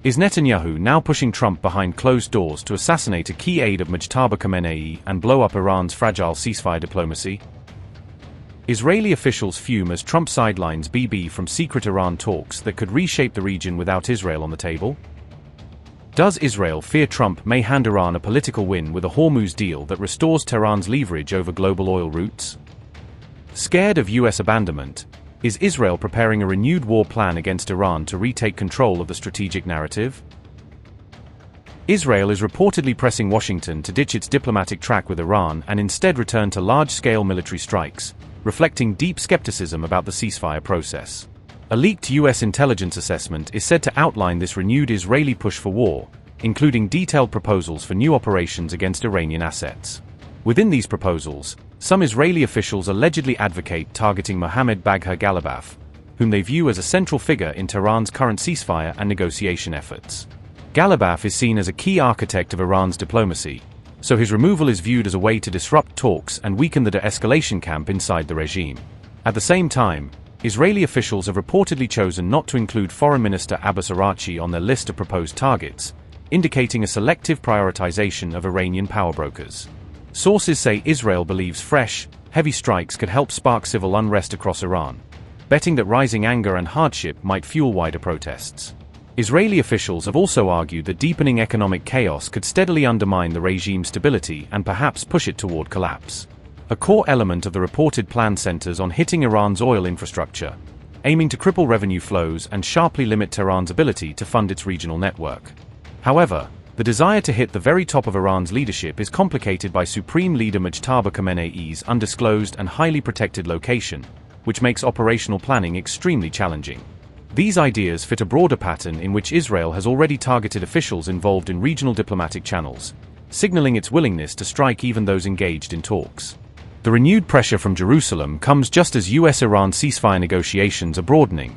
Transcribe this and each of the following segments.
Is Netanyahu now pushing Trump behind closed doors to assassinate a key aide of Mujtaba Khamenei and blow up Iran's fragile ceasefire diplomacy? Israeli officials fume as Trump sidelines Bibi from secret Iran talks that could reshape the region without Israel on the table. Does Israel fear Trump may hand Iran a political win with a Hormuz deal that restores Tehran's leverage over global oil routes? Scared of U.S. abandonment, is Israel preparing a renewed war plan against Iran to retake control of the strategic narrative? Israel is reportedly pressing Washington to ditch its diplomatic track with Iran and instead return to large-scale military strikes, reflecting deep skepticism about the ceasefire process. A leaked U.S. intelligence assessment is said to outline this renewed Israeli push for war, including detailed proposals for new operations against Iranian assets. Within these proposals, some Israeli officials allegedly advocate targeting Mohammad Bagher Ghalibaf, whom they view as a central figure in Tehran's current ceasefire and negotiation efforts. Ghalibaf is seen as a key architect of Iran's diplomacy, so his removal is viewed as a way to disrupt talks and weaken the de-escalation camp inside the regime. At the same time, Israeli officials have reportedly chosen not to include Foreign Minister Abbas Araghchi on their list of proposed targets, indicating a selective prioritization of Iranian power brokers. Sources say Israel believes fresh, heavy strikes could help spark civil unrest across Iran, betting that rising anger and hardship might fuel wider protests. Israeli officials have also argued that deepening economic chaos could steadily undermine the regime's stability and perhaps push it toward collapse. A core element of the reported plan centers on hitting Iran's oil infrastructure, aiming to cripple revenue flows and sharply limit Tehran's ability to fund its regional network. However, the desire to hit the very top of Iran's leadership is complicated by Supreme Leader Mujtaba Khamenei's undisclosed and highly protected location, which makes operational planning extremely challenging. These ideas fit a broader pattern in which Israel has already targeted officials involved in regional diplomatic channels, signaling its willingness to strike even those engaged in talks. The renewed pressure from Jerusalem comes just as U.S.-Iran ceasefire negotiations are broadening,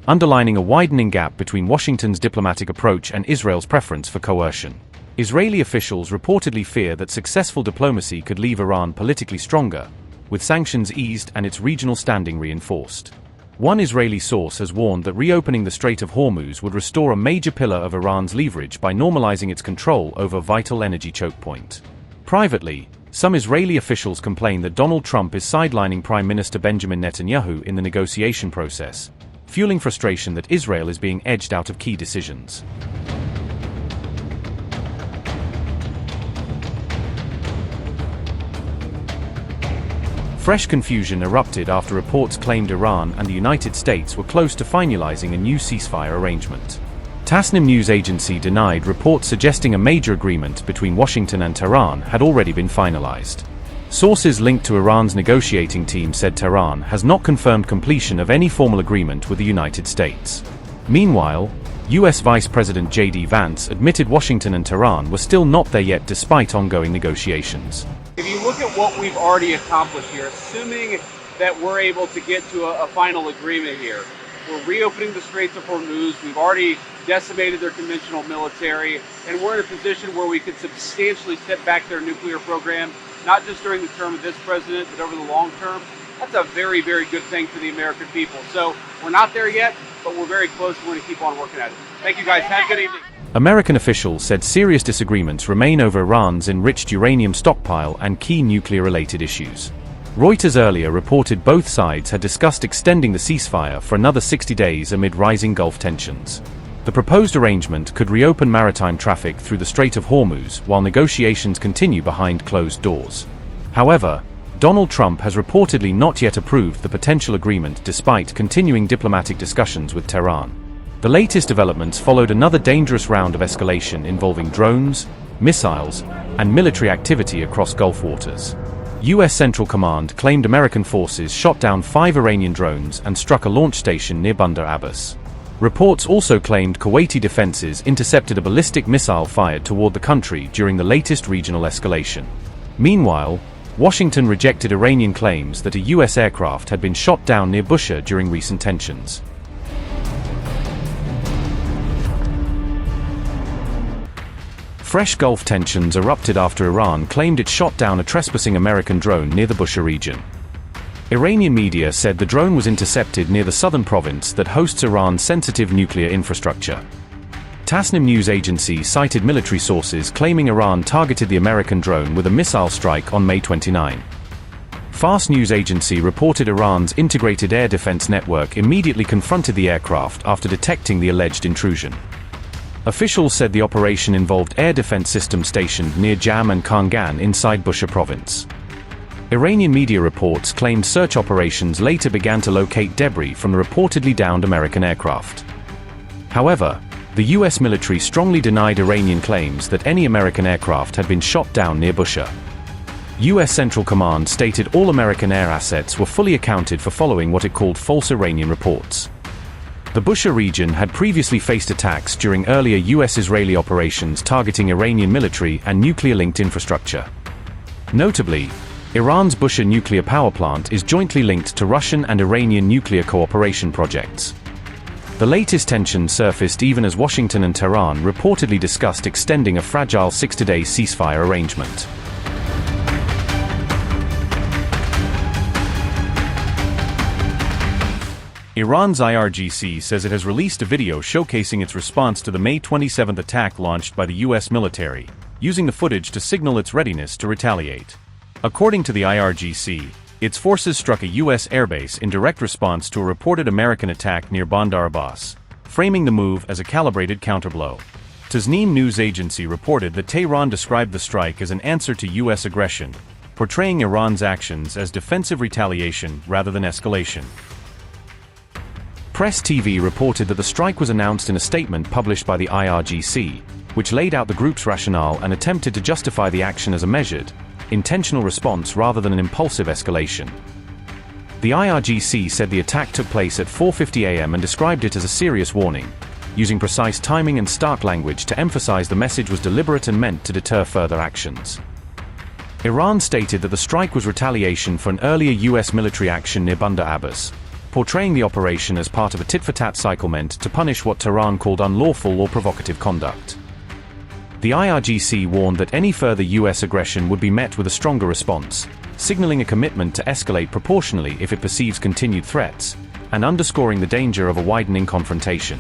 underlining a widening gap between Washington's diplomatic approach and Israel's preference for coercion. Israeli officials reportedly fear that successful diplomacy could leave Iran politically stronger, with sanctions eased and its regional standing reinforced. One Israeli source has warned that reopening the Strait of Hormuz would restore a major pillar of Iran's leverage by normalizing its control over a vital energy choke point. Privately, some Israeli officials complain that Donald Trump is sidelining Prime Minister Benjamin Netanyahu in the negotiation process, fueling frustration that Israel is being edged out of key decisions. Fresh confusion erupted after reports claimed Iran and the United States were close to finalizing a new ceasefire arrangement. Tasnim news agency denied reports suggesting a major agreement between Washington and Tehran had already been finalized. Sources linked to Iran's negotiating team said Tehran has not confirmed completion of any formal agreement with the United States. Meanwhile, U.S. Vice President J.D. Vance admitted Washington and Tehran were still not there yet despite ongoing negotiations. If you look at what we've already accomplished here, assuming that we're able to get to a final agreement here, we're reopening the Straits of Hormuz, we've already decimated their conventional military, and we're in a position where we could substantially set back their nuclear program, not just during the term of this president, but over the long term. That's a very, very good thing for the American people. So we're not there yet, but we're very close. We're going to keep on working at it. Thank you guys. Have a good evening. American officials said serious disagreements remain over Iran's enriched uranium stockpile and key nuclear-related issues. Reuters earlier reported both sides had discussed extending the ceasefire for another 60 days amid rising Gulf tensions. The proposed arrangement could reopen maritime traffic through the Strait of Hormuz while negotiations continue behind closed doors. However, Donald Trump has reportedly not yet approved the potential agreement despite continuing diplomatic discussions with Tehran. The latest developments followed another dangerous round of escalation involving drones, missiles, and military activity across Gulf waters. U.S. Central Command claimed American forces shot down 5 Iranian drones and struck a launch station near Bandar Abbas. Reports also claimed Kuwaiti defenses intercepted a ballistic missile fired toward the country during the latest regional escalation. Meanwhile, Washington rejected Iranian claims that a U.S. aircraft had been shot down near Bushehr during recent tensions. Fresh Gulf tensions erupted after Iran claimed it shot down a trespassing American drone near the Bushehr region. Iranian media said the drone was intercepted near the southern province that hosts Iran's sensitive nuclear infrastructure. Tasnim news agency cited military sources claiming Iran targeted the American drone with a missile strike on May 29. Fars news agency reported Iran's integrated air defense network immediately confronted the aircraft after detecting the alleged intrusion. Officials said the operation involved air defense systems stationed near Jam and Khangan inside Bushehr province. Iranian media reports claimed search operations later began to locate debris from the reportedly downed American aircraft. However, the U.S. military strongly denied Iranian claims that any American aircraft had been shot down near Bushehr. U.S. Central Command stated all American air assets were fully accounted for following what it called false Iranian reports. The Bushehr region had previously faced attacks during earlier U.S.-Israeli operations targeting Iranian military and nuclear-linked infrastructure. Notably, Iran's Bushehr nuclear power plant is jointly linked to Russian and Iranian nuclear cooperation projects. The latest tensions surfaced even as Washington and Tehran reportedly discussed extending a fragile 6-day ceasefire arrangement. Iran's IRGC says it has released a video showcasing its response to the May 27 attack launched by the U.S. military, using the footage to signal its readiness to retaliate. According to the IRGC, its forces struck a U.S. airbase in direct response to a reported American attack near Bandar Abbas, framing the move as a calibrated counterblow. Tasnim news agency reported that Tehran described the strike as an answer to U.S. aggression, portraying Iran's actions as defensive retaliation rather than escalation. Press TV reported that the strike was announced in a statement published by the IRGC, which laid out the group's rationale and attempted to justify the action as a measured, intentional response rather than an impulsive escalation. The IRGC said the attack took place at 4:50 a.m. and described it as a serious warning, using precise timing and stark language to emphasize the message was deliberate and meant to deter further actions. Iran stated that the strike was retaliation for an earlier U.S. military action near Bandar Abbas, portraying the operation as part of a tit-for-tat cycle meant to punish what Tehran called unlawful or provocative conduct. The IRGC warned that any further U.S. aggression would be met with a stronger response, signaling a commitment to escalate proportionally if it perceives continued threats, and underscoring the danger of a widening confrontation.